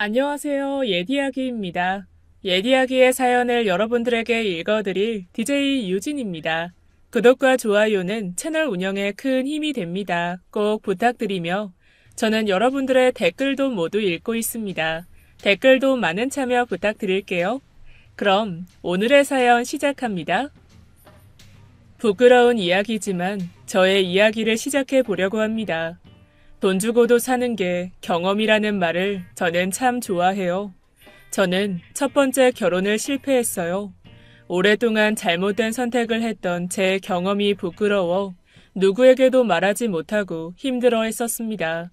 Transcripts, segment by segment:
안녕하세요. 예디야기입니다. 예디야기의 사연을 여러분들에게 읽어드릴 DJ 유진입니다. 구독과 좋아요는 채널 운영에 큰 힘이 됩니다. 꼭 부탁드리며 저는 여러분들의 댓글도 모두 읽고 있습니다. 댓글도 많은 참여 부탁드릴게요. 그럼 오늘의 사연 시작합니다. 부끄러운 이야기지만 저의 이야기를 시작해 보려고 합니다. 돈 주고도 사는 게 경험이라는 말을 저는 참 좋아해요. 저는 첫 번째 결혼을 실패했어요. 오랫동안 잘못된 선택을 했던 제 경험이 부끄러워 누구에게도 말하지 못하고 힘들어 했었습니다.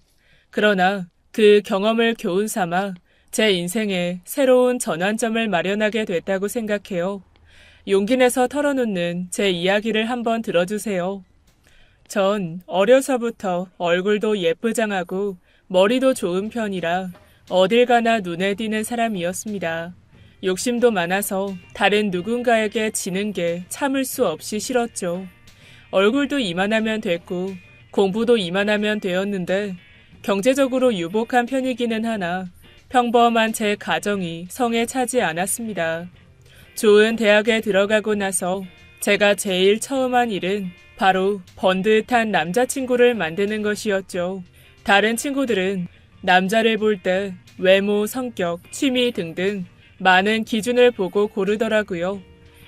그러나 그 경험을 교훈 삼아 제 인생에 새로운 전환점을 마련하게 됐다고 생각해요. 용기 내서 털어놓는 제 이야기를 한번 들어주세요. 전 어려서부터 얼굴도 예쁘장하고 머리도 좋은 편이라 어딜 가나 눈에 띄는 사람이었습니다. 욕심도 많아서 다른 누군가에게 지는 게 참을 수 없이 싫었죠. 얼굴도 이만하면 됐고 공부도 이만하면 되었는데 경제적으로 유복한 편이기는 하나 평범한 제 가정이 성에 차지 않았습니다. 좋은 대학에 들어가고 나서 제가 제일 처음 한 일은 바로 번듯한 남자친구를 만드는 것이었죠. 다른 친구들은 남자를 볼 때 외모, 성격, 취미 등등 많은 기준을 보고 고르더라고요.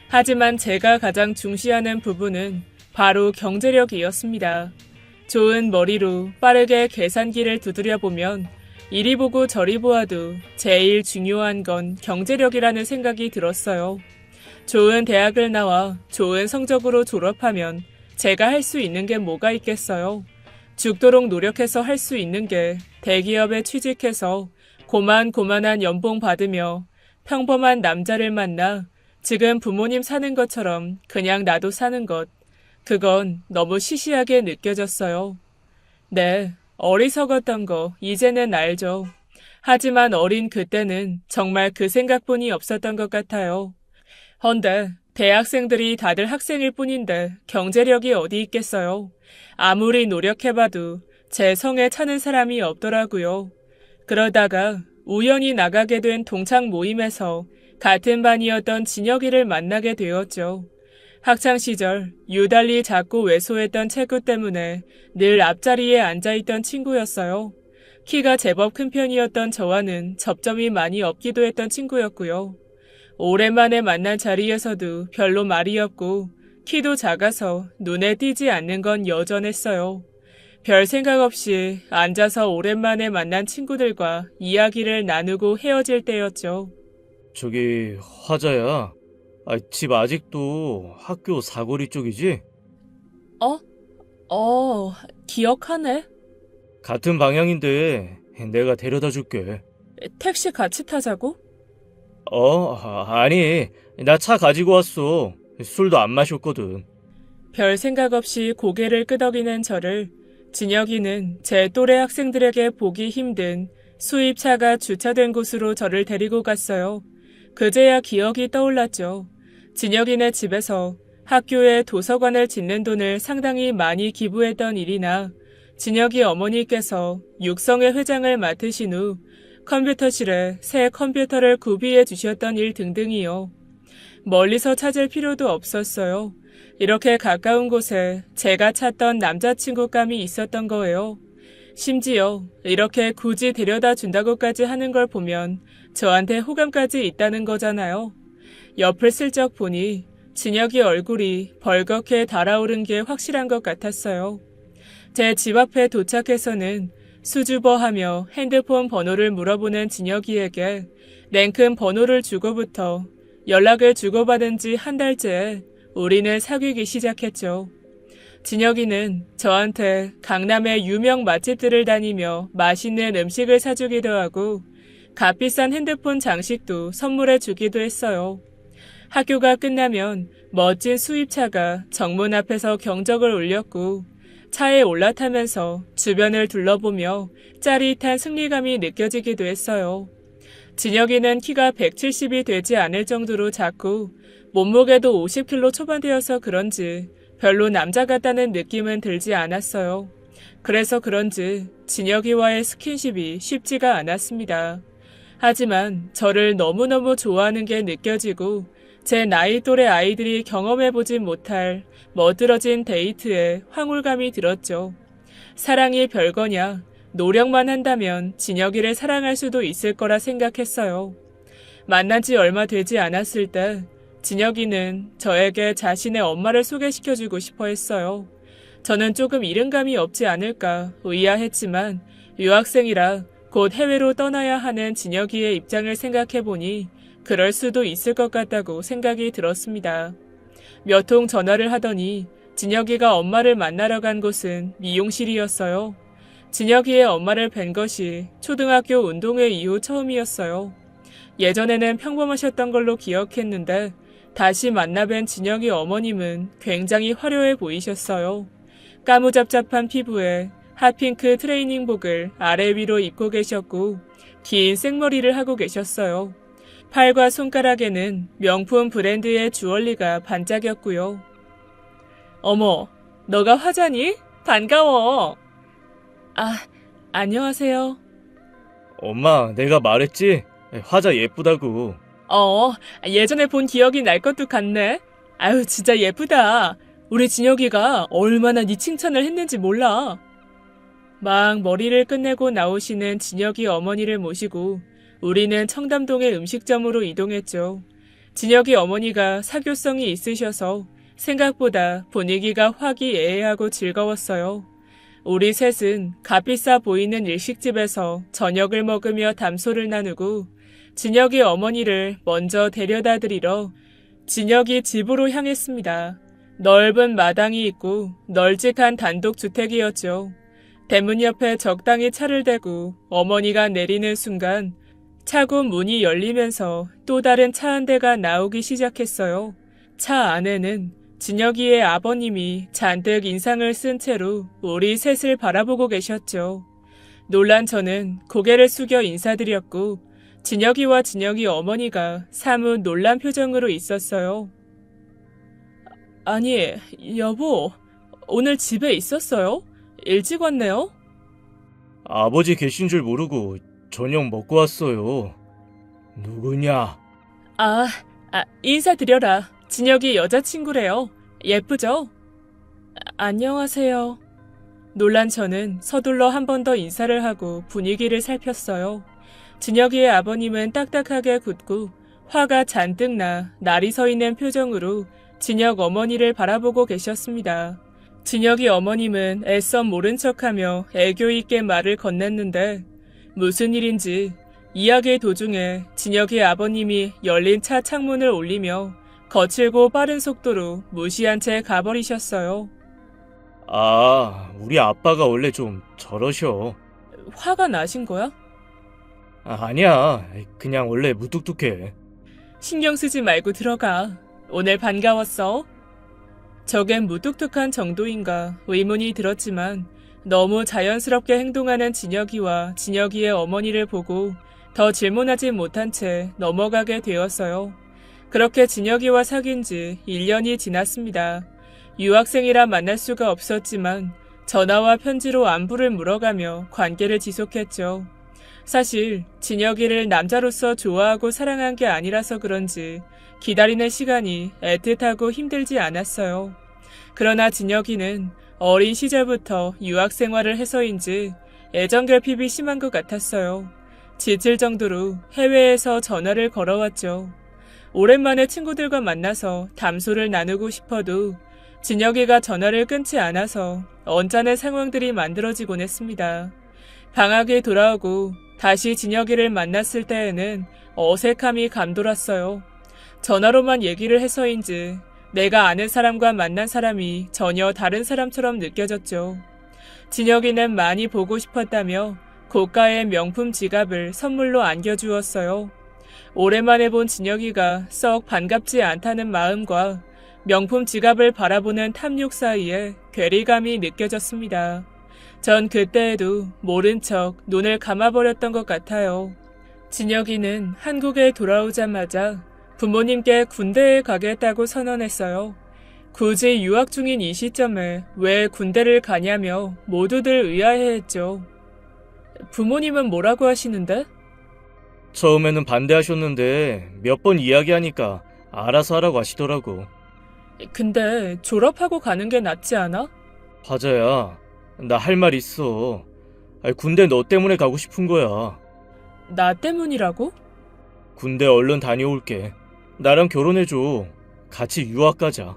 하지만 제가 가장 중시하는 부분은 바로 경제력이었습니다. 좋은 머리로 빠르게 계산기를 두드려 보면 이리 보고 저리 보아도 제일 중요한 건 경제력이라는 생각이 들었어요. 좋은 대학을 나와 좋은 성적으로 졸업하면 제가 할 수 있는 게 뭐가 있겠어요? 죽도록 노력해서 할 수 있는 게 대기업에 취직해서 고만고만한 연봉 받으며 평범한 남자를 만나 지금 부모님 사는 것처럼 그냥 나도 사는 것. 그건 너무 시시하게 느껴졌어요. 네, 어리석었던 거 이제는 알죠. 하지만 어린 그때는 정말 그 생각뿐이 없었던 것 같아요. 헌데 대학생들이 다들 학생일 뿐인데 경제력이 어디 있겠어요. 아무리 노력해봐도 제 성에 차는 사람이 없더라고요. 그러다가 우연히 나가게 된 동창 모임에서 같은 반이었던 진혁이를 만나게 되었죠. 학창시절 유달리 작고 왜소했던 체구 때문에 늘 앞자리에 앉아있던 친구였어요. 키가 제법 큰 편이었던 저와는 접점이 많이 없기도 했던 친구였고요. 오랜만에 만난 자리에서도 별로 말이 없고 키도 작아서 눈에 띄지 않는 건 여전했어요. 별 생각 없이 앉아서 오랜만에 만난 친구들과 이야기를 나누고 헤어질 때였죠. 저기 화자야. 집 아직도 학교 사거리 쪽이지? 어? 기억하네. 같은 방향인데 내가 데려다 줄게. 택시 같이 타자고? 아니, 나 차 가지고 왔어. 술도 안 마셨거든. 별 생각 없이 고개를 끄덕이는 저를 진혁이는 제 또래 학생들에게 보기 힘든 수입차가 주차된 곳으로 저를 데리고 갔어요. 그제야 기억이 떠올랐죠. 진혁이네 집에서 학교에 도서관을 짓는 돈을 상당히 많이 기부했던 일이나 진혁이 어머니께서 육성회 회장을 맡으신 후 컴퓨터실에 새 컴퓨터를 구비해 주셨던 일 등등이요. 멀리서 찾을 필요도 없었어요. 이렇게 가까운 곳에 제가 찾던 남자친구감이 있었던 거예요. 심지어 이렇게 굳이 데려다 준다고까지 하는 걸 보면 저한테 호감까지 있다는 거잖아요. 옆을 슬쩍 보니 진혁이 얼굴이 벌겋게 달아오른 게 확실한 것 같았어요. 제 집 앞에 도착해서는 수줍어하며 핸드폰 번호를 물어보는 진혁이에게 냉큼 번호를 주고부터 연락을 주고받은 지 한 달째에 우리는 사귀기 시작했죠. 진혁이는 저한테 강남의 유명 맛집들을 다니며 맛있는 음식을 사주기도 하고 값비싼 핸드폰 장식도 선물해 주기도 했어요. 학교가 끝나면 멋진 수입차가 정문 앞에서 경적을 울렸고 차에 올라타면서 주변을 둘러보며 짜릿한 승리감이 느껴지기도 했어요. 진혁이는 키가 170이 되지 않을 정도로 작고 몸무게도 50kg 초반대여서 그런지 별로 남자 같다는 느낌은 들지 않았어요. 그래서 그런지 진혁이와의 스킨십이 쉽지가 않았습니다. 하지만 저를 너무너무 좋아하는 게 느껴지고 제 나이 또래 아이들이 경험해보지 못할 멋들어진 데이트에 황홀감이 들었죠. 사랑이 별거냐, 노력만 한다면 진혁이를 사랑할 수도 있을 거라 생각했어요. 만난 지 얼마 되지 않았을 때 진혁이는 저에게 자신의 엄마를 소개시켜주고 싶어 했어요. 저는 조금 이른감이 없지 않을까 의아했지만 유학생이라 곧 해외로 떠나야 하는 진혁이의 입장을 생각해보니 그럴 수도 있을 것 같다고 생각이 들었습니다. 몇 통 전화를 하더니 진혁이가 엄마를 만나러 간 곳은 미용실이었어요. 진혁이의 엄마를 뵌 것이 초등학교 운동회 이후 처음이었어요. 예전에는 평범하셨던 걸로 기억했는데 다시 만나뵌 진혁이 어머님은 굉장히 화려해 보이셨어요. 까무잡잡한 피부에 핫핑크 트레이닝복을 아래 위로 입고 계셨고 긴 생머리를 하고 계셨어요. 팔과 손가락에는 명품 브랜드의 주얼리가 반짝였고요. 어머, 너가 화자니? 반가워. 아, 안녕하세요. 엄마, 내가 말했지? 화자 예쁘다고. 예전에 본 기억이 날 것도 같네. 아유, 진짜 예쁘다. 우리 진혁이가 얼마나 네 칭찬을 했는지 몰라. 막 머리를 끝내고 나오시는 진혁이 어머니를 모시고 우리는 청담동의 음식점으로 이동했죠. 진혁이 어머니가 사교성이 있으셔서 생각보다 분위기가 화기애애하고 즐거웠어요. 우리 셋은 값비싸 보이는 일식집에서 저녁을 먹으며 담소를 나누고 진혁이 어머니를 먼저 데려다 드리러 진혁이 집으로 향했습니다. 넓은 마당이 있고 널찍한 단독주택이었죠. 대문 옆에 적당히 차를 대고 어머니가 내리는 순간 차고 문이 열리면서 또 다른 차 한 대가 나오기 시작했어요. 차 안에는 진혁이의 아버님이 잔뜩 인상을 쓴 채로 우리 셋을 바라보고 계셨죠. 놀란 저는 고개를 숙여 인사드렸고 진혁이와 진혁이 어머니가 사뭇 놀란 표정으로 있었어요. 아니, 여보, 오늘 집에 있었어요? 일찍 왔네요? 아버지 계신 줄 모르고 저녁 먹고 왔어요. 누구냐? 인사드려라. 진혁이 여자친구래요. 예쁘죠? 안녕하세요. 놀란 저는 서둘러 한 번 더 인사를 하고 분위기를 살폈어요. 진혁이의 아버님은 딱딱하게 굳고 화가 잔뜩 나 날이 서 있는 표정으로 진혁 어머니를 바라보고 계셨습니다. 진혁이 어머님은 애써 모른 척하며 애교 있게 말을 건넸는데 무슨 일인지 이야기 도중에 진혁이 아버님이 열린 차 창문을 올리며 거칠고 빠른 속도로 무시한 채 가버리셨어요. 우리 아빠가 원래 좀 저러셔. 화가 나신 거야? 아니야. 그냥 원래 무뚝뚝해. 신경 쓰지 말고 들어가. 오늘 반가웠어. 저겐 무뚝뚝한 정도인가 의문이 들었지만 너무 자연스럽게 행동하는 진혁이와 진혁이의 어머니를 보고 더 질문하지 못한 채 넘어가게 되었어요. 그렇게 진혁이와 사귄 지 1년이 지났습니다. 유학생이라 만날 수가 없었지만 전화와 편지로 안부를 물어가며 관계를 지속했죠. 사실 진혁이를 남자로서 좋아하고 사랑한 게 아니라서 그런지 기다리는 시간이 애틋하고 힘들지 않았어요. 그러나 진혁이는 어린 시절부터 유학 생활을 해서인지 애정 결핍이 심한 것 같았어요. 지칠 정도로 해외에서 전화를 걸어왔죠. 오랜만에 친구들과 만나서 담소를 나누고 싶어도 진혁이가 전화를 끊지 않아서 언짢은 상황들이 만들어지곤 했습니다. 방학에 돌아오고 다시 진혁이를 만났을 때에는 어색함이 감돌았어요. 전화로만 얘기를 해서인지 내가 아는 사람과 만난 사람이 전혀 다른 사람처럼 느껴졌죠. 진혁이는 많이 보고 싶었다며 고가의 명품 지갑을 선물로 안겨주었어요. 오랜만에 본 진혁이가 썩 반갑지 않다는 마음과 명품 지갑을 바라보는 탐욕 사이에 괴리감이 느껴졌습니다. 전 그때에도 모른 척 눈을 감아버렸던 것 같아요. 진혁이는 한국에 돌아오자마자 부모님께 군대에 가겠다고 선언했어요. 굳이 유학 중인 이 시점에 왜 군대를 가냐며 모두들 의아해했죠. 부모님은 뭐라고 하시는데? 처음에는 반대하셨는데 몇 번 이야기하니까 알아서 하라고 하시더라고. 근데 졸업하고 가는 게 낫지 않아? 화자야, 나 할 말 있어. 군대 너 때문에 가고 싶은 거야. 나 때문이라고? 군대 얼른 다녀올게. 나랑 결혼해줘. 같이 유학 가자.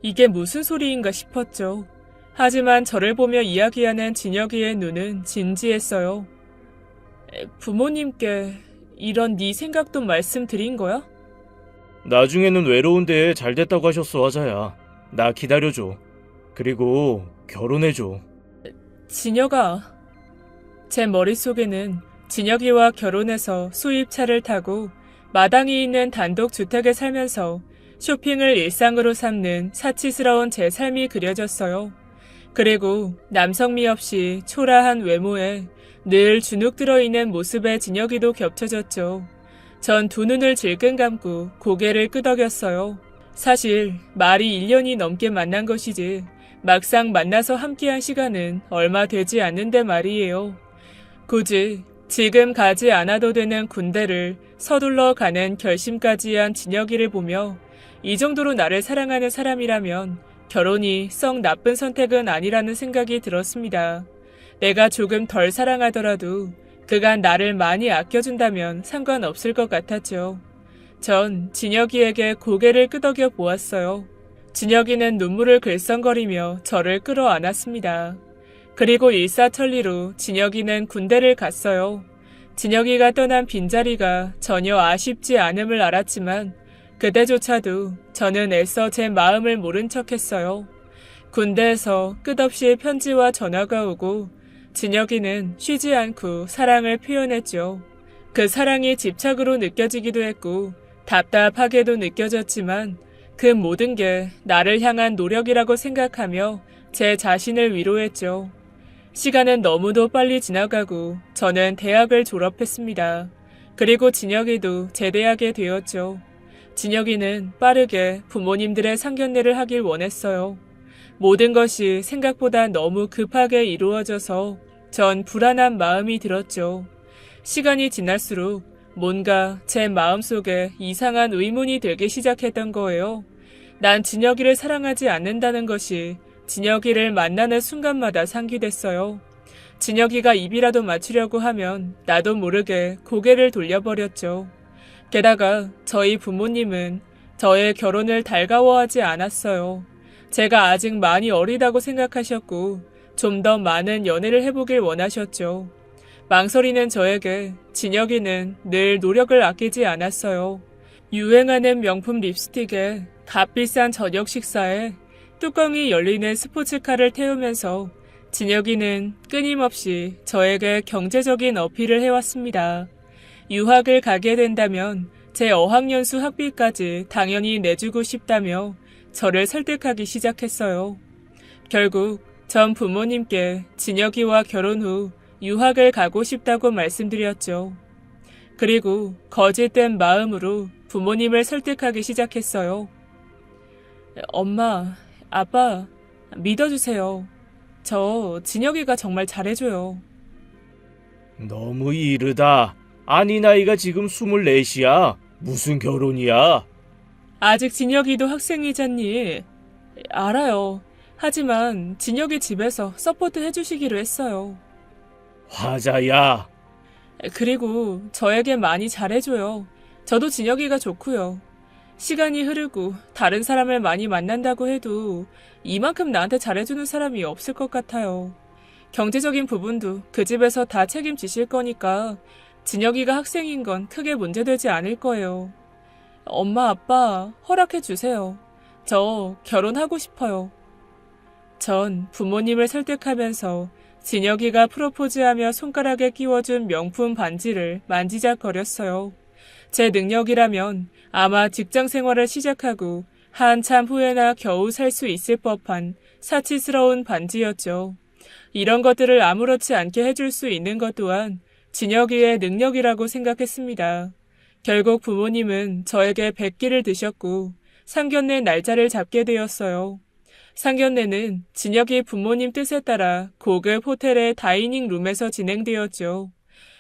이게 무슨 소리인가 싶었죠. 하지만 저를 보며 이야기하는 진혁이의 눈은 진지했어요. 부모님께 이런 네 생각도 말씀드린 거야? 나중에는 외로운데 잘 됐다고 하셨어, 화자야. 나 기다려줘. 그리고 결혼해줘. 진혁아. 제 머릿속에는 진혁이와 결혼해서 수입차를 타고 마당이 있는 단독 주택에 살면서 쇼핑을 일상으로 삼는 사치스러운 제 삶이 그려졌어요. 그리고 남성미 없이 초라한 외모에 늘 주눅 들어있는 모습의 진혁이도 겹쳐졌죠. 전 두 눈을 질끈 감고 고개를 끄덕였어요. 사실 말이 1년이 넘게 만난 것이지 막상 만나서 함께한 시간은 얼마 되지 않는데 말이에요. 굳이 지금 가지 않아도 되는 군대를 서둘러 가는 결심까지 한 진혁이를 보며 이 정도로 나를 사랑하는 사람이라면 결혼이 썩 나쁜 선택은 아니라는 생각이 들었습니다. 내가 조금 덜 사랑하더라도 그간 나를 많이 아껴준다면 상관없을 것 같았죠. 전 진혁이에게 고개를 끄덕여 보았어요. 진혁이는 눈물을 글썽거리며 저를 끌어안았습니다. 그리고 일사천리로 진혁이는 군대를 갔어요. 진혁이가 떠난 빈자리가 전혀 아쉽지 않음을 알았지만 그때조차도 저는 애써 제 마음을 모른 척했어요. 군대에서 끝없이 편지와 전화가 오고 진혁이는 쉬지 않고 사랑을 표현했죠. 그 사랑이 집착으로 느껴지기도 했고 답답하게도 느껴졌지만 그 모든 게 나를 향한 노력이라고 생각하며 제 자신을 위로했죠. 시간은 너무도 빨리 지나가고 저는 대학을 졸업했습니다. 그리고 진혁이도 제대하게 되었죠. 진혁이는 빠르게 부모님들의 상견례를 하길 원했어요. 모든 것이 생각보다 너무 급하게 이루어져서 전 불안한 마음이 들었죠. 시간이 지날수록 뭔가 제 마음속에 이상한 의문이 들기 시작했던 거예요. 난 진혁이를 사랑하지 않는다는 것이 진혁이를 만나는 순간마다 상기됐어요. 진혁이가 입이라도 맞추려고 하면 나도 모르게 고개를 돌려버렸죠. 게다가 저희 부모님은 저의 결혼을 달가워하지 않았어요. 제가 아직 많이 어리다고 생각하셨고 좀 더 많은 연애를 해보길 원하셨죠. 망설이는 저에게 진혁이는 늘 노력을 아끼지 않았어요. 유행하는 명품 립스틱에 값비싼 저녁 식사에 뚜껑이 열리는 스포츠카를 태우면서 진혁이는 끊임없이 저에게 경제적인 어필을 해왔습니다. 유학을 가게 된다면 제 어학연수 학비까지 당연히 내주고 싶다며 저를 설득하기 시작했어요. 결국 전 부모님께 진혁이와 결혼 후 유학을 가고 싶다고 말씀드렸죠. 그리고 거짓된 마음으로 부모님을 설득하기 시작했어요. 엄마, 아빠, 믿어주세요. 저 진혁이가 정말 잘해줘요. 너무 이르다. 아니 나이가 지금 24이야. 무슨 결혼이야? 아직 진혁이도 학생이잖니. 알아요. 하지만 진혁이 집에서 서포트 해주시기로 했어요. 화자야. 그리고 저에게 많이 잘해줘요. 저도 진혁이가 좋고요. 시간이 흐르고 다른 사람을 많이 만난다고 해도 이만큼 나한테 잘해주는 사람이 없을 것 같아요. 경제적인 부분도 그 집에서 다 책임지실 거니까 진혁이가 학생인 건 크게 문제되지 않을 거예요. 엄마, 아빠 허락해 주세요. 저 결혼하고 싶어요. 전 부모님을 설득하면서 진혁이가 프로포즈하며 손가락에 끼워준 명품 반지를 만지작거렸어요. 제 능력이라면 아마 직장 생활을 시작하고 한참 후에나 겨우 살 수 있을 법한 사치스러운 반지였죠. 이런 것들을 아무렇지 않게 해줄 수 있는 것 또한 진혁이의 능력이라고 생각했습니다. 결국 부모님은 저에게 백기를 드셨고 상견례 날짜를 잡게 되었어요. 상견례는 진혁이 부모님 뜻에 따라 고급 호텔의 다이닝 룸에서 진행되었죠.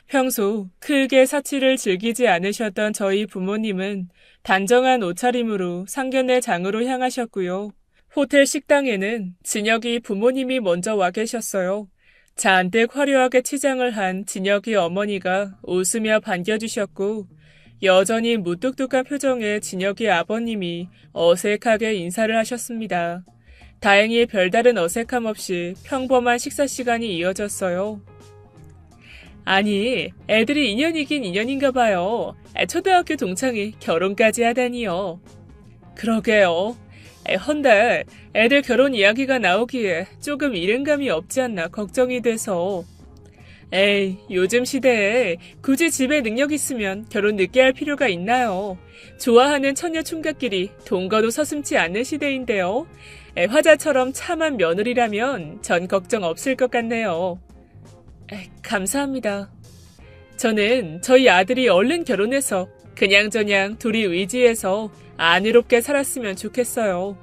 평소 크게 사치를 즐기지 않으셨던 저희 부모님은 단정한 옷차림으로 상견례 장으로 향하셨고요. 호텔 식당에는 진혁이 부모님이 먼저 와 계셨어요. 잔뜩 화려하게 치장을 한 진혁이 어머니가 웃으며 반겨주셨고 여전히 무뚝뚝한 표정의 진혁이 아버님이 어색하게 인사를 하셨습니다. 다행히 별다른 어색함 없이 평범한 식사 시간이 이어졌어요. 아니, 애들이 인연이긴 인연인가 봐요. 초등학교 동창이 결혼까지 하다니요. 그러게요. 헌데 애들 결혼 이야기가 나오기에 조금 이른감이 없지 않나 걱정이 돼서. 에이, 요즘 시대에 굳이 집에 능력 있으면 결혼 늦게 할 필요가 있나요? 좋아하는 처녀 총각끼리 동거도 서슴지 않는 시대인데요. 화자처럼 참한 며느리라면 전 걱정 없을 것 같네요. 감사합니다. 저는 저희 아들이 얼른 결혼해서 그냥저냥 둘이 의지해서 안이롭게 살았으면 좋겠어요.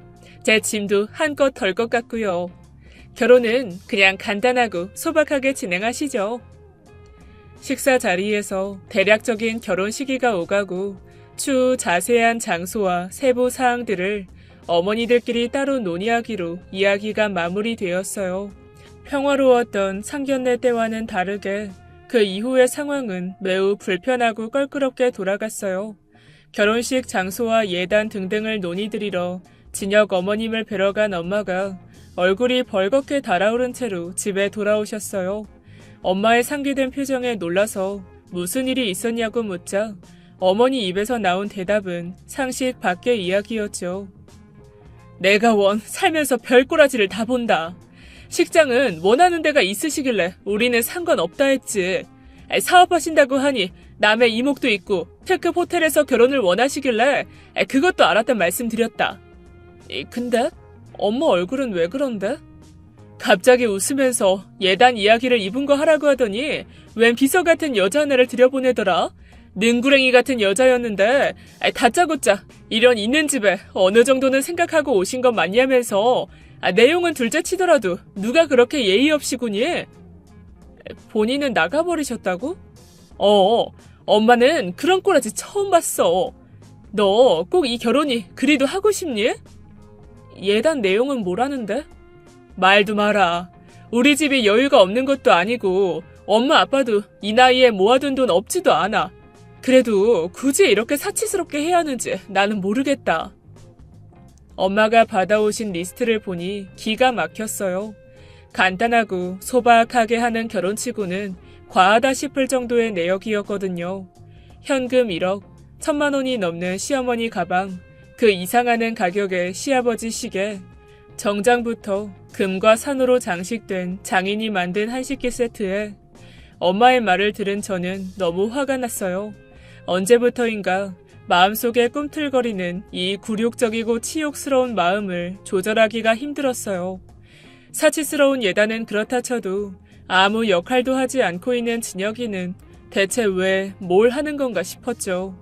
제 짐도 한껏 덜 것 같고요. 결혼은 그냥 간단하고 소박하게 진행하시죠. 식사 자리에서 대략적인 결혼 시기가 오가고 추후 자세한 장소와 세부 사항들을 어머니들끼리 따로 논의하기로 이야기가 마무리되었어요. 평화로웠던 상견례 때와는 다르게 그 이후의 상황은 매우 불편하고 껄끄럽게 돌아갔어요. 결혼식 장소와 예단 등등을 논의드리러 진혁 어머님을 뵈러 간 엄마가 얼굴이 벌겋게 달아오른 채로 집에 돌아오셨어요. 엄마의 상기된 표정에 놀라서 무슨 일이 있었냐고 묻자 어머니 입에서 나온 대답은 상식 밖의 이야기였죠. 내가 살면서 별꼬라지를 다 본다. 식장은 원하는 데가 있으시길래 우리는 상관없다 했지. 사업하신다고 하니 남의 이목도 있고 특급 호텔에서 결혼을 원하시길래 그것도 알았단 말씀드렸다. 근데 엄마 얼굴은 왜 그런데? 갑자기 웃으면서 예단 이야기를 입은 거 하라고 하더니 웬 비서 같은 여자 하나를 들여보내더라. 능구랭이 같은 여자였는데 다짜고짜 이런 있는 집에 어느 정도는 생각하고 오신 건 맞냐면서 내용은 둘째치더라도 누가 그렇게 예의 없이 구니? 본인은 나가버리셨다고? 엄마는 그런 꼬라지 처음 봤어. 너 꼭 이 결혼이 그리도 하고 싶니? 예단 내용은 뭐라는데? 말도 마라. 우리 집이 여유가 없는 것도 아니고 엄마 아빠도 이 나이에 모아둔 돈 없지도 않아. 그래도 굳이 이렇게 사치스럽게 해야 하는지 나는 모르겠다. 엄마가 받아오신 리스트를 보니 기가 막혔어요. 간단하고 소박하게 하는 결혼치고는 과하다 싶을 정도의 내역이었거든요. 현금 1억, 1,000만 원이 넘는 시어머니 가방, 그 이상하는 가격의 시아버지 시계, 정장부터 금과 산으로 장식된 장인이 만든 한식기 세트에 엄마의 말을 들은 저는 너무 화가 났어요. 언제부터인가 마음속에 꿈틀거리는 이 굴욕적이고 치욕스러운 마음을 조절하기가 힘들었어요. 사치스러운 예단은 그렇다 쳐도 아무 역할도 하지 않고 있는 진혁이는 대체 왜 뭘 하는 건가 싶었죠.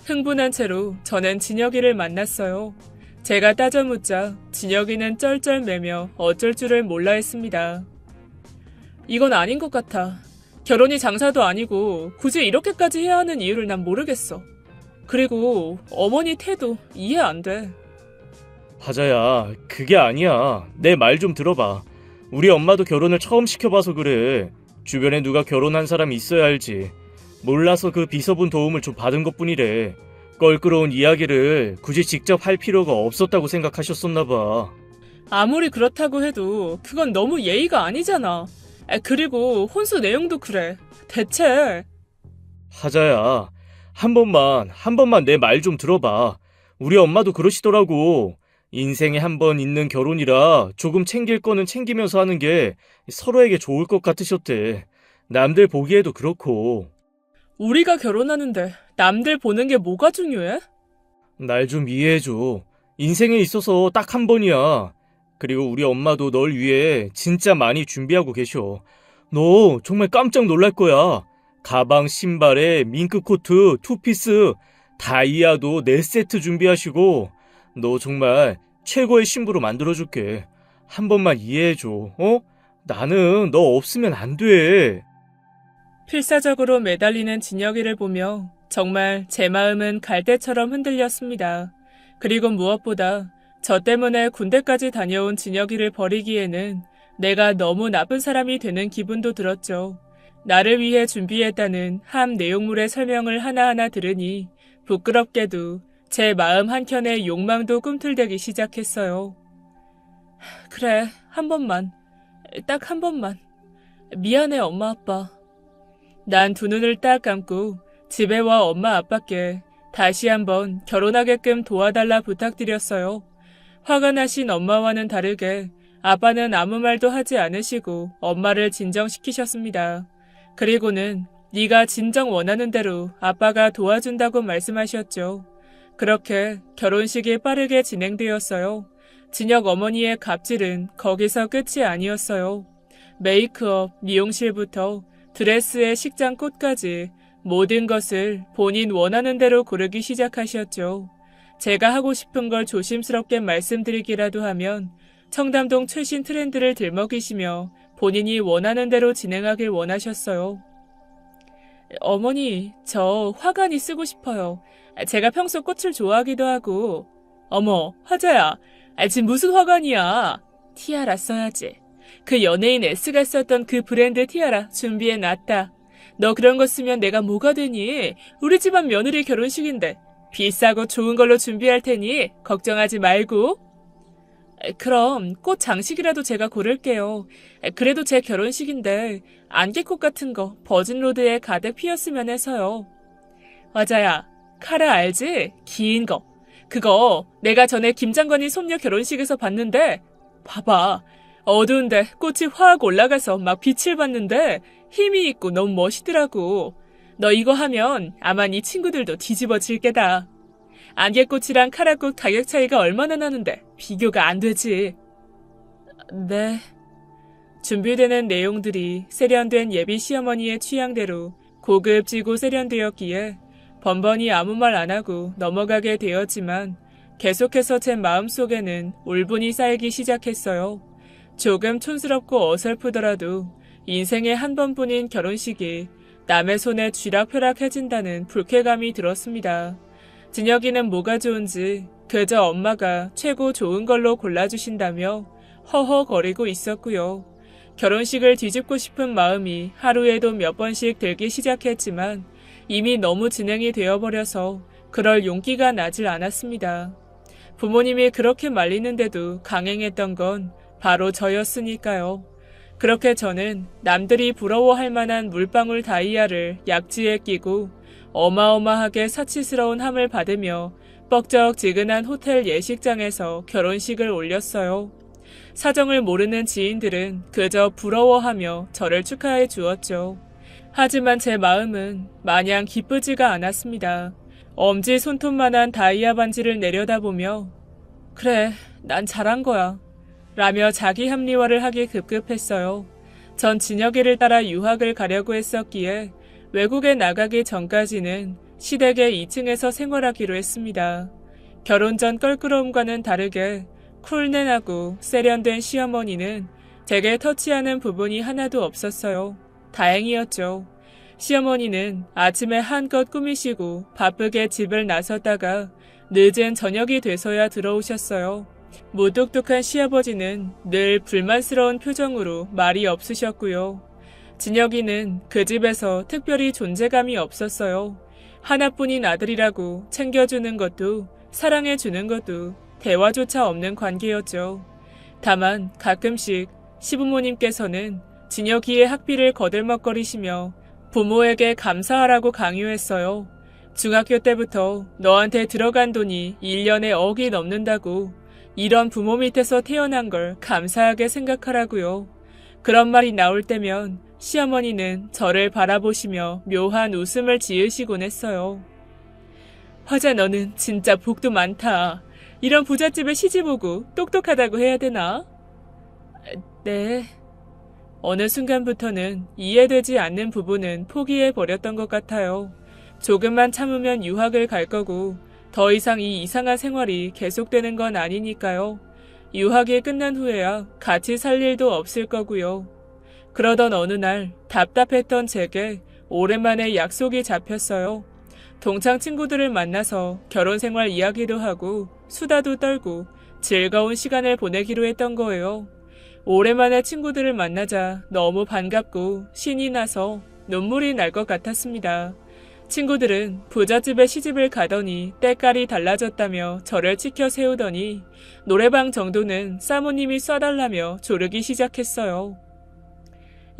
흥분한 채로 저는 진혁이를 만났어요. 제가 따져 묻자 진혁이는 쩔쩔매며 어쩔 줄을 몰라 했습니다. 이건 아닌 것 같아. 결혼이 장사도 아니고 굳이 이렇게까지 해야 하는 이유를 난 모르겠어. 그리고 어머니 태도 이해 안 돼. 화자야, 그게 아니야. 내 말 좀 들어봐. 우리 엄마도 결혼을 처음 시켜봐서 그래. 주변에 누가 결혼한 사람이 있어야 알지. 몰라서 그 비서분 도움을 좀 받은 것뿐이래. 껄끄러운 이야기를 굳이 직접 할 필요가 없었다고 생각하셨었나 봐. 아무리 그렇다고 해도 그건 너무 예의가 아니잖아. 그리고 혼수 내용도 그래. 대체. 화자야, 한 번만 내 말 좀 들어봐. 우리 엄마도 그러시더라고. 인생에 한 번 있는 결혼이라 조금 챙길 거는 챙기면서 하는 게 서로에게 좋을 것 같으셨대. 남들 보기에도 그렇고. 우리가 결혼하는데 남들 보는 게 뭐가 중요해? 날 좀 이해해줘. 인생에 있어서 딱 한 번이야. 그리고 우리 엄마도 널 위해 진짜 많이 준비하고 계셔. 너 정말 깜짝 놀랄 거야. 가방, 신발에 밍크코트, 투피스, 다이아도 4세트 준비하시고 너 정말 최고의 신부로 만들어줄게. 한 번만 이해해줘. 나는 너 없으면 안 돼. 필사적으로 매달리는 진혁이를 보며 정말 제 마음은 갈대처럼 흔들렸습니다. 그리고 무엇보다 저 때문에 군대까지 다녀온 진혁이를 버리기에는 내가 너무 나쁜 사람이 되는 기분도 들었죠. 나를 위해 준비했다는 함 내용물의 설명을 하나하나 들으니 부끄럽게도 제 마음 한켠의 욕망도 꿈틀대기 시작했어요. 그래, 한 번만. 딱 한 번만. 미안해, 엄마 아빠. 난 두 눈을 딱 감고 집에 와 엄마 아빠께 다시 한번 결혼하게끔 도와달라 부탁드렸어요. 화가 나신 엄마와는 다르게 아빠는 아무 말도 하지 않으시고 엄마를 진정시키셨습니다. 그리고는 네가 진정 원하는 대로 아빠가 도와준다고 말씀하셨죠. 그렇게 결혼식이 빠르게 진행되었어요. 진혁 어머니의 갑질은 거기서 끝이 아니었어요. 메이크업, 미용실부터 드레스의 식장 꽃까지 모든 것을 본인 원하는 대로 고르기 시작하셨죠. 제가 하고 싶은 걸 조심스럽게 말씀드리기라도 하면 청담동 최신 트렌드를 들먹이시며 본인이 원하는 대로 진행하길 원하셨어요. 어머니, 저 화관이 쓰고 싶어요. 제가 평소 꽃을 좋아하기도 하고. 어머, 화자야. 지금 무슨 화관이야? 티아라 써야지. 그 연예인 S가 썼던 그 브랜드 티아라 준비해놨다. 너 그런 거 쓰면 내가 뭐가 되니? 우리 집안 며느리 결혼식인데 비싸고 좋은 걸로 준비할 테니 걱정하지 말고. 그럼 꽃 장식이라도 제가 고를게요. 그래도 제 결혼식인데 안개꽃 같은 거 버진로드에 가득 피었으면 해서요. 화자야, 카라 알지? 긴 거. 그거 내가 전에 김장관이 손녀 결혼식에서 봤는데 봐봐. 어두운데 꽃이 확 올라가서 막 빛을 받는데 힘이 있고 너무 멋있더라고. 너 이거 하면 아마 네 친구들도 뒤집어질 게다. 안개꽃이랑 카라꽃 가격 차이가 얼마나 나는데 비교가 안 되지. 네. 준비되는 내용들이 세련된 예비 시어머니의 취향대로 고급지고 세련되었기에 번번이 아무 말 안 하고 넘어가게 되었지만 계속해서 제 마음속에는 울분이 쌓이기 시작했어요. 조금 촌스럽고 어설프더라도 인생의 한 번뿐인 결혼식이 남의 손에 쥐락펴락해진다는 불쾌감이 들었습니다. 진혁이는 뭐가 좋은지 그저 엄마가 최고 좋은 걸로 골라주신다며 허허거리고 있었고요. 결혼식을 뒤집고 싶은 마음이 하루에도 몇 번씩 들기 시작했지만 이미 너무 진행이 되어버려서 그럴 용기가 나질 않았습니다. 부모님이 그렇게 말리는데도 강행했던 건 바로 저였으니까요. 그렇게 저는 남들이 부러워할 만한 물방울 다이아를 약지에 끼고 어마어마하게 사치스러운 함을 받으며 뻑적지근한 호텔 예식장에서 결혼식을 올렸어요. 사정을 모르는 지인들은 그저 부러워하며 저를 축하해 주었죠. 하지만 제 마음은 마냥 기쁘지가 않았습니다. 엄지 손톱만한 다이아 반지를 내려다보며 그래, 난 잘한 거야 라며 자기 합리화를 하기 급급했어요. 전 진혁이를 따라 유학을 가려고 했었기에 외국에 나가기 전까지는 시댁의 2층에서 생활하기로 했습니다. 결혼 전 껄끄러움과는 다르게 쿨내나고 세련된 시어머니는 제게 터치하는 부분이 하나도 없었어요. 다행이었죠. 시어머니는 아침에 한껏 꾸미시고 바쁘게 집을 나섰다가 늦은 저녁이 돼서야 들어오셨어요. 무뚝뚝한 시아버지는 늘 불만스러운 표정으로 말이 없으셨고요. 진혁이는 그 집에서 특별히 존재감이 없었어요. 하나뿐인 아들이라고 챙겨주는 것도 사랑해주는 것도 대화조차 없는 관계였죠. 다만 가끔씩 시부모님께서는 진혁이의 학비를 거들먹거리시며 부모에게 감사하라고 강요했어요. 중학교 때부터 너한테 들어간 돈이 1년에 억이 넘는다고 이런 부모 밑에서 태어난 걸 감사하게 생각하라고요. 그런 말이 나올 때면 시어머니는 저를 바라보시며 묘한 웃음을 지으시곤 했어요. 화자 너는 진짜 복도 많다. 이런 부잣집에 시집 오고 똑똑하다고 해야 되나? 네. 어느 순간부터는 이해되지 않는 부분은 포기해버렸던 것 같아요. 조금만 참으면 유학을 갈 거고 더 이상 이 이상한 생활이 계속되는 건 아니니까요. 유학이 끝난 후에야 같이 살 일도 없을 거고요. 그러던 어느 날 답답했던 제게 오랜만에 약속이 잡혔어요. 동창 친구들을 만나서 결혼 생활 이야기도 하고 수다도 떨고 즐거운 시간을 보내기로 했던 거예요. 오랜만에 친구들을 만나자 너무 반갑고 신이 나서 눈물이 날 것 같았습니다. 친구들은 부잣집에 시집을 가더니 때깔이 달라졌다며 저를 치켜 세우더니 노래방 정도는 사모님이 쏴달라며 조르기 시작했어요.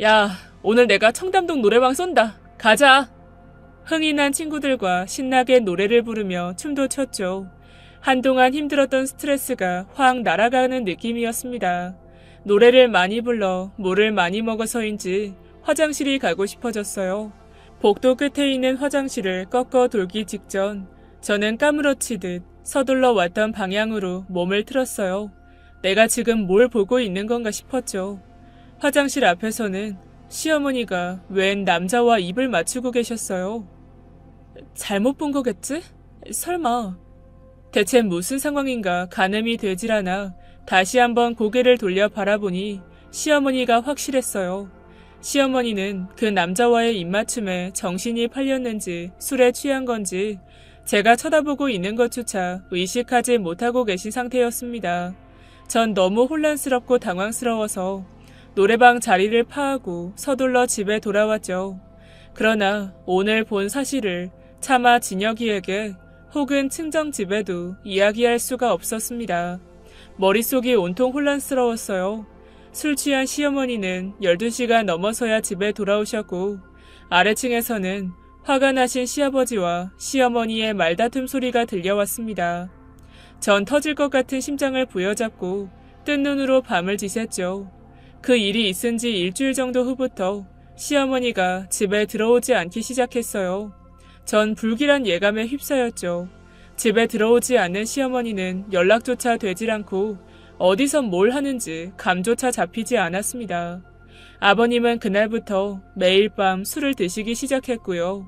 야, 오늘 내가 청담동 노래방 쏜다. 가자. 흥이 난 친구들과 신나게 노래를 부르며 춤도 췄죠. 한동안 힘들었던 스트레스가 확 날아가는 느낌이었습니다. 노래를 많이 불러 물을 많이 먹어서인지 화장실이 가고 싶어졌어요. 복도 끝에 있는 화장실을 꺾어 돌기 직전 저는 까무러치듯 서둘러 왔던 방향으로 몸을 틀었어요. 내가 지금 뭘 보고 있는 건가 싶었죠. 화장실 앞에서는 시어머니가 웬 남자와 입을 맞추고 계셨어요. 잘못 본 거겠지? 설마. 대체 무슨 상황인가 가늠이 되질 않아 다시 한번 고개를 돌려 바라보니 시어머니가 확실했어요. 시어머니는 그 남자와의 입맞춤에 정신이 팔렸는지 술에 취한 건지 제가 쳐다보고 있는 것조차 의식하지 못하고 계신 상태였습니다. 전 너무 혼란스럽고 당황스러워서 노래방 자리를 파하고 서둘러 집에 돌아왔죠. 그러나 오늘 본 사실을 차마 진혁이에게 혹은 친정집에도 이야기할 수가 없었습니다. 머릿속이 온통 혼란스러웠어요. 술 취한 시어머니는 12시가 넘어서야 집에 돌아오셨고 아래층에서는 화가 나신 시아버지와 시어머니의 말다툼 소리가 들려왔습니다. 전 터질 것 같은 심장을 부여잡고 뜬 눈으로 밤을 지샜죠. 그 일이 있은 지 일주일 정도 후부터 시어머니가 집에 들어오지 않기 시작했어요. 전 불길한 예감에 휩싸였죠. 집에 들어오지 않는 시어머니는 연락조차 되질 않고 어디서 뭘 하는지 감조차 잡히지 않았습니다. 아버님은 그날부터 매일 밤 술을 드시기 시작했고요.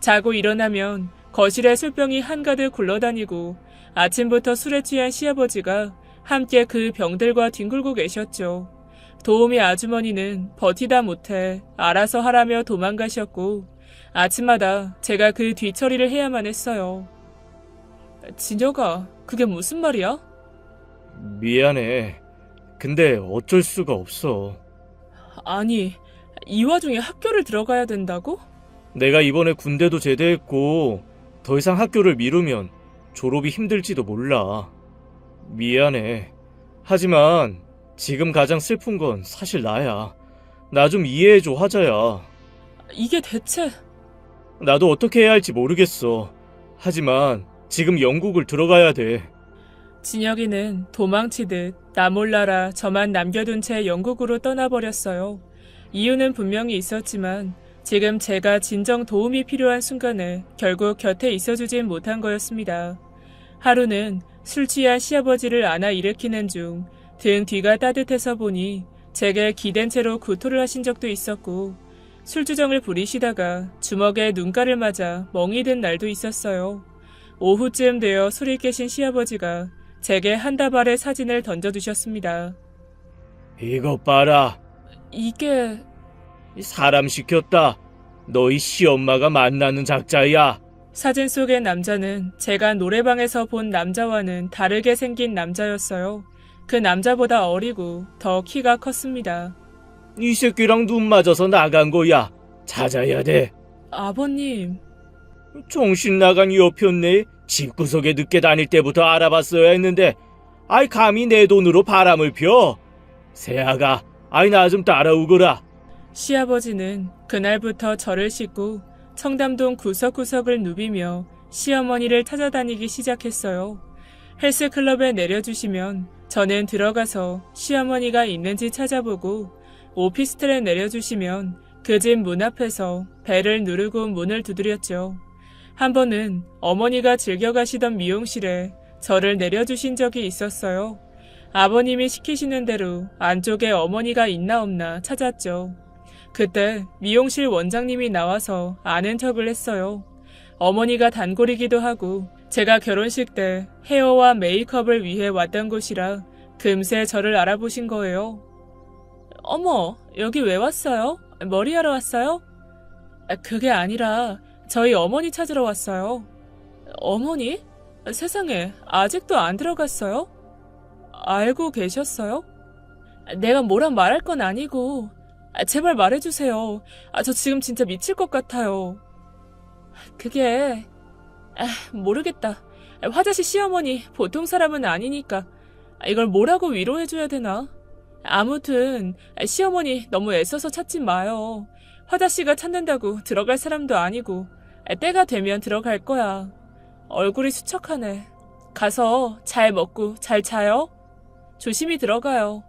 자고 일어나면 거실에 술병이 한가득 굴러다니고 아침부터 술에 취한 시아버지가 함께 그 병들과 뒹굴고 계셨죠. 도우미 아주머니는 버티다 못해 알아서 하라며 도망가셨고 아침마다 제가 그 뒤처리를 해야만 했어요. 진혁아, 그게 무슨 말이야? 미안해. 근데 어쩔 수가 없어. 아니, 이 와중에 학교를 들어가야 된다고? 내가 이번에 군대도 제대했고 더 이상 학교를 미루면 졸업이 힘들지도 몰라. 미안해. 하지만 지금 가장 슬픈 건 사실 나야. 나 좀 이해해줘, 화자야. 이게 대체... 나도 어떻게 해야 할지 모르겠어. 하지만 지금 영국을 들어가야 돼. 진혁이는 도망치듯 나 몰라라 저만 남겨둔 채 영국으로 떠나버렸어요. 이유는 분명히 있었지만 지금 제가 진정 도움이 필요한 순간에 결국 곁에 있어주진 못한 거였습니다. 하루는 술 취한 시아버지를 안아 일으키는 중 등 뒤가 따뜻해서 보니 제게 기댄 채로 구토를 하신 적도 있었고 술주정을 부리시다가 주먹에 눈가를 맞아 멍이 든 날도 있었어요. 오후쯤 되어 술이 깨신 시아버지가 제게 한 다발의 사진을 던져주셨습니다. 이것 봐라. 이게... 사람 시켰다. 너희 시엄마가 만나는 작자야. 사진 속의 남자는 제가 노래방에서 본 남자와는 다르게 생긴 남자였어요. 그 남자보다 어리고 더 키가 컸습니다. 이 새끼랑 눈 맞아서 나간 거야. 찾아야 돼. 아버님... 정신 나간 여편네. 집구석에 늦게 다닐 때부터 알아봤어야 했는데 아이 감히 내 돈으로 바람을 펴. 새아가 아이 나 좀 따라오거라. 시아버지는 그날부터 저를 싣고 청담동 구석구석을 누비며 시어머니를 찾아다니기 시작했어요. 헬스클럽에 내려주시면 저는 들어가서 시어머니가 있는지 찾아보고 오피스텔에 내려주시면 그 집 문 앞에서 벨을 누르고 문을 두드렸죠. 한 번은 어머니가 즐겨 가시던 미용실에 저를 내려주신 적이 있었어요. 아버님이 시키시는 대로 안쪽에 어머니가 있나 없나 찾았죠. 그때 미용실 원장님이 나와서 아는 척을 했어요. 어머니가 단골이기도 하고 제가 결혼식 때 헤어와 메이크업을 위해 왔던 곳이라 금세 저를 알아보신 거예요. 어머, 여기 왜 왔어요? 머리하러 왔어요? 그게 아니라 저희 어머니 찾으러 왔어요. 어머니? 세상에, 아직도 안 들어갔어요? 알고 계셨어요? 내가 뭐란 말할 건 아니고, 제발 말해주세요. 저 지금 진짜 미칠 것 같아요. 그게, 모르겠다. 화자씨 시어머니 보통 사람은 아니니까 이걸 뭐라고 위로해줘야 되나? 아무튼 시어머니 너무 애써서 찾지 마요. 화자씨가 찾는다고 들어갈 사람도 아니고 때가 되면 들어갈 거야. 얼굴이 수척하네. 가서 잘 먹고 잘 자요. 조심히 들어가요.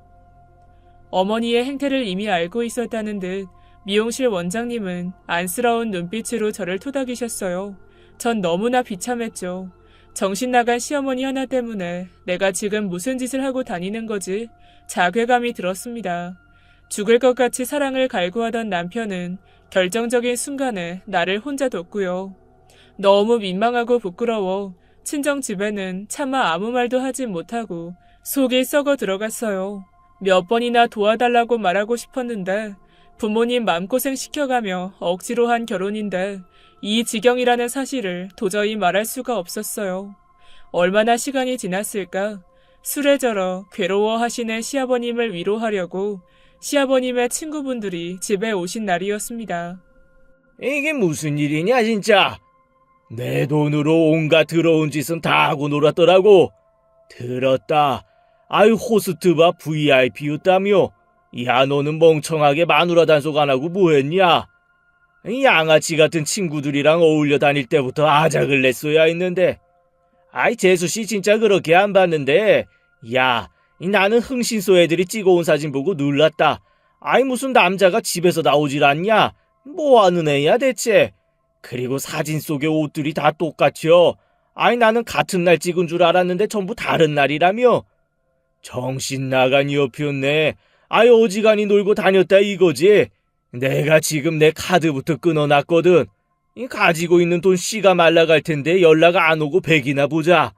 어머니의 행태를 이미 알고 있었다는 듯 미용실 원장님은 안쓰러운 눈빛으로 저를 토닥이셨어요. 전 너무나 비참했죠. 정신 나간 시어머니 하나 때문에 내가 지금 무슨 짓을 하고 다니는 거지? 자괴감이 들었습니다. 죽을 것 같이 사랑을 갈구하던 남편은 결정적인 순간에 나를 혼자 뒀고요. 너무 민망하고 부끄러워 친정집에는 차마 아무 말도 하지 못하고 속이 썩어 들어갔어요. 몇 번이나 도와달라고 말하고 싶었는데 부모님 마음고생 시켜가며 억지로 한 결혼인데 이 지경이라는 사실을 도저히 말할 수가 없었어요. 얼마나 시간이 지났을까? 술에 절어 괴로워하시는 시아버님을 위로하려고 시아버님의 친구분들이 집에 오신 날이었습니다. 이게 무슨 일이냐 진짜. 내 돈으로 온갖 더러운 짓은 다 하고 놀았더라고. 들었다. 아유 호스트바 VIP였다며. 야 너는 멍청하게 마누라 단속 안 하고 뭐했냐? 양아치 같은 친구들이랑 어울려 다닐 때부터 아작을 냈어야 했는데. 아이 재수씨 진짜 그렇게 안 봤는데. 야 나는 흥신소 애들이 찍어온 사진 보고 놀랐다. 아이 무슨 남자가 집에서 나오질 않냐? 뭐하는 애야 대체? 그리고 사진 속의 옷들이 다 똑같죠. 아이 나는 같은 날 찍은 줄 알았는데 전부 다른 날이라며. 정신 나간 여편네. 아이 어지간히 놀고 다녔다 이거지. 내가 지금 내 카드부터 끊어놨거든. 가지고 있는 돈 씨가 말라갈 텐데 연락 안 오고 백이나 보자.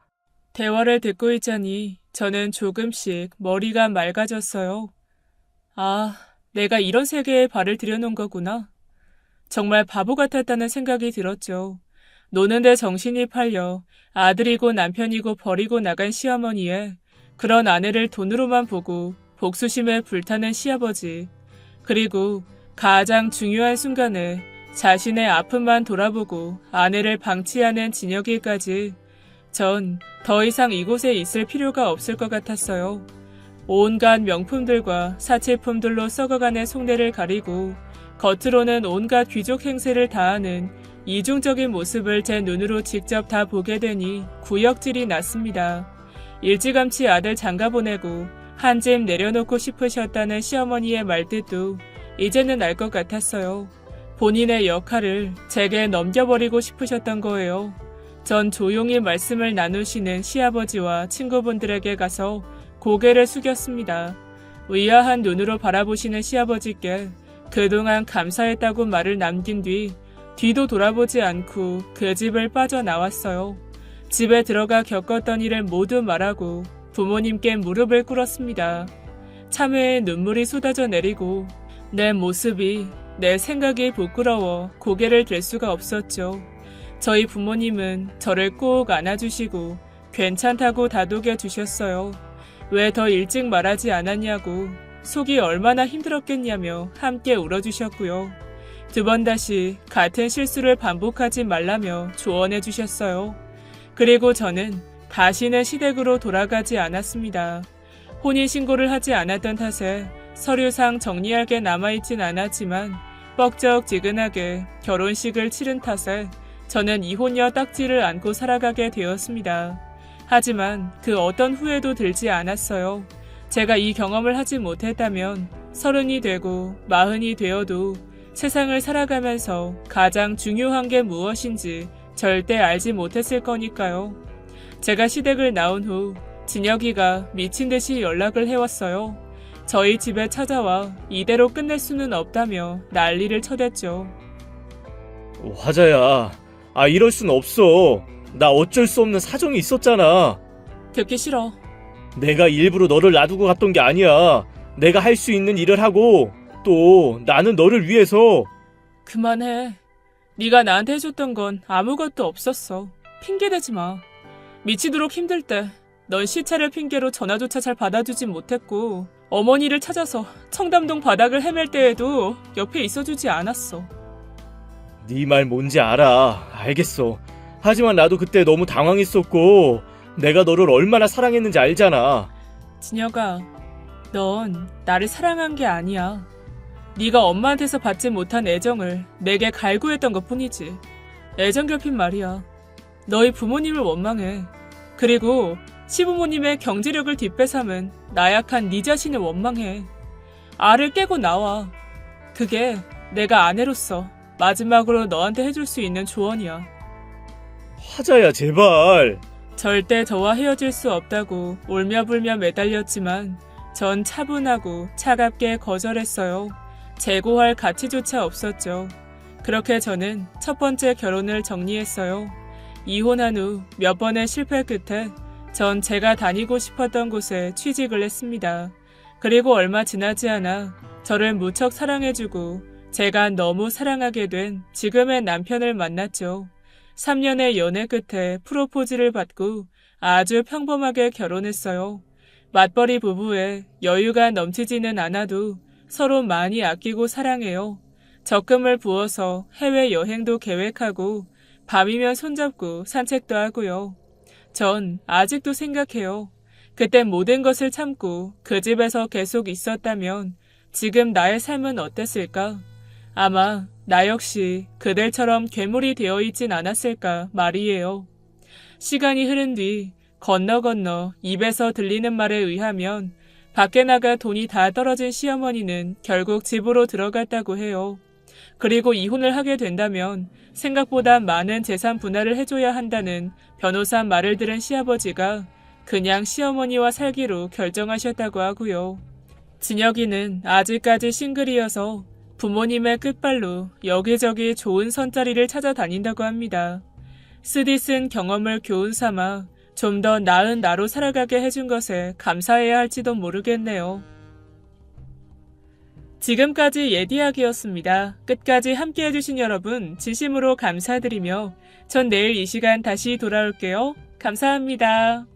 대화를 듣고 있자니 저는 조금씩 머리가 맑아졌어요. 아, 내가 이런 세계에 발을 들여놓은 거구나. 정말 바보 같았다는 생각이 들었죠. 노는데 정신이 팔려 아들이고 남편이고 버리고 나간 시어머니에 그런 아내를 돈으로만 보고 복수심에 불타는 시아버지. 그리고 가장 중요한 순간에 자신의 아픔만 돌아보고 아내를 방치하는 진혁이까지 전 더 이상 이곳에 있을 필요가 없을 것 같았어요. 온갖 명품들과 사치품들로 썩어가는 속내를 가리고 겉으로는 온갖 귀족 행세를 다하는 이중적인 모습을 제 눈으로 직접 다 보게 되니 구역질이 났습니다. 일찌감치 아들 장가보내고 한 집 내려놓고 싶으셨다는 시어머니의 말뜻도 이제는 알 것 같았어요. 본인의 역할을 제게 넘겨버리고 싶으셨던 거예요. 전 조용히 말씀을 나누시는 시아버지와 친구분들에게 가서 고개를 숙였습니다. 의아한 눈으로 바라보시는 시아버지께 그동안 감사했다고 말을 남긴 뒤도 돌아보지 않고 그 집을 빠져나왔어요. 집에 들어가 겪었던 일을 모두 말하고 부모님께 무릎을 꿇었습니다. 참회의 눈물이 쏟아져 내리고 내 모습이, 내 생각이 부끄러워 고개를 들 수가 없었죠. 저희 부모님은 저를 꼭 안아주시고 괜찮다고 다독여 주셨어요. 왜 더 일찍 말하지 않았냐고 속이 얼마나 힘들었겠냐며 함께 울어주셨고요. 두 번 다시 같은 실수를 반복하지 말라며 조언해 주셨어요. 그리고 저는 다시는 시댁으로 돌아가지 않았습니다. 혼인신고를 하지 않았던 탓에 서류상 정리할 게 남아있진 않았지만 뻑적지근하게 결혼식을 치른 탓에 저는 이혼녀 딱지를 안고 살아가게 되었습니다. 하지만 그 어떤 후회도 들지 않았어요. 제가 이 경험을 하지 못했다면 30이 되고 40이 되어도 세상을 살아가면서 가장 중요한 게 무엇인지 절대 알지 못했을 거니까요. 제가 시댁을 나온 후 진혁이가 미친 듯이 연락을 해왔어요. 저희 집에 찾아와 이대로 끝낼 수는 없다며 난리를 쳐댔죠. 화자야, 이럴 순 없어. 나 어쩔 수 없는 사정이 있었잖아. 듣기 싫어. 내가 일부러 너를 놔두고 갔던 게 아니야. 내가 할 수 있는 일을 하고 또 나는 너를 위해서. 그만해. 네가 나한테 해줬던 건 아무것도 없었어. 핑계대지 마. 미치도록 힘들 때 넌 시차를 핑계로 전화조차 잘 받아주진 못했고 어머니를 찾아서 청담동 바닥을 헤맬 때에도 옆에 있어주지 않았어. 네 말 뭔지 알아. 알겠어. 하지만 나도 그때 너무 당황했었고 내가 너를 얼마나 사랑했는지 알잖아. 진혁아, 넌 나를 사랑한 게 아니야. 네가 엄마한테서 받지 못한 애정을 내게 갈구했던 것뿐이지. 애정 결핍 말이야. 너희 부모님을 원망해. 그리고 시부모님의 경제력을 뒷배삼은 나약한 네 자신을 원망해. 알을 깨고 나와. 그게 내가 아내로서 마지막으로 너한테 해줄 수 있는 조언이야. 화자야, 제발. 절대 저와 헤어질 수 없다고 울며불며 매달렸지만 전 차분하고 차갑게 거절했어요. 재고할 가치조차 없었죠. 그렇게 저는 첫 번째 결혼을 정리했어요. 이혼한 후 몇 번의 실패 끝에 전 제가 다니고 싶었던 곳에 취직을 했습니다. 그리고 얼마 지나지 않아 저를 무척 사랑해주고 제가 너무 사랑하게 된 지금의 남편을 만났죠. 3년의 연애 끝에 프로포즈를 받고 아주 평범하게 결혼했어요. 맞벌이 부부에 여유가 넘치지는 않아도 서로 많이 아끼고 사랑해요. 적금을 부어서 해외여행도 계획하고 밤이면 손잡고 산책도 하고요. 전 아직도 생각해요. 그때 모든 것을 참고 그 집에서 계속 있었다면 지금 나의 삶은 어땠을까? 아마 나 역시 그들처럼 괴물이 되어 있진 않았을까 말이에요. 시간이 흐른 뒤 건너 입에서 들리는 말에 의하면 밖에 나가 돈이 다 떨어진 시어머니는 결국 집으로 들어갔다고 해요. 그리고 이혼을 하게 된다면 생각보다 많은 재산 분할을 해줘야 한다는 변호사 말을 들은 시아버지가 그냥 시어머니와 살기로 결정하셨다고 하고요. 진혁이는 아직까지 싱글이어서 부모님의 끝발로 여기저기 좋은 선자리를 찾아다닌다고 합니다. 쓰디쓴 경험을 교훈 삼아 좀 더 나은 나로 살아가게 해준 것에 감사해야 할지도 모르겠네요. 지금까지 예디학이었습니다. 끝까지 함께 해주신 여러분 진심으로 감사드리며 전 내일 이 시간 다시 돌아올게요. 감사합니다.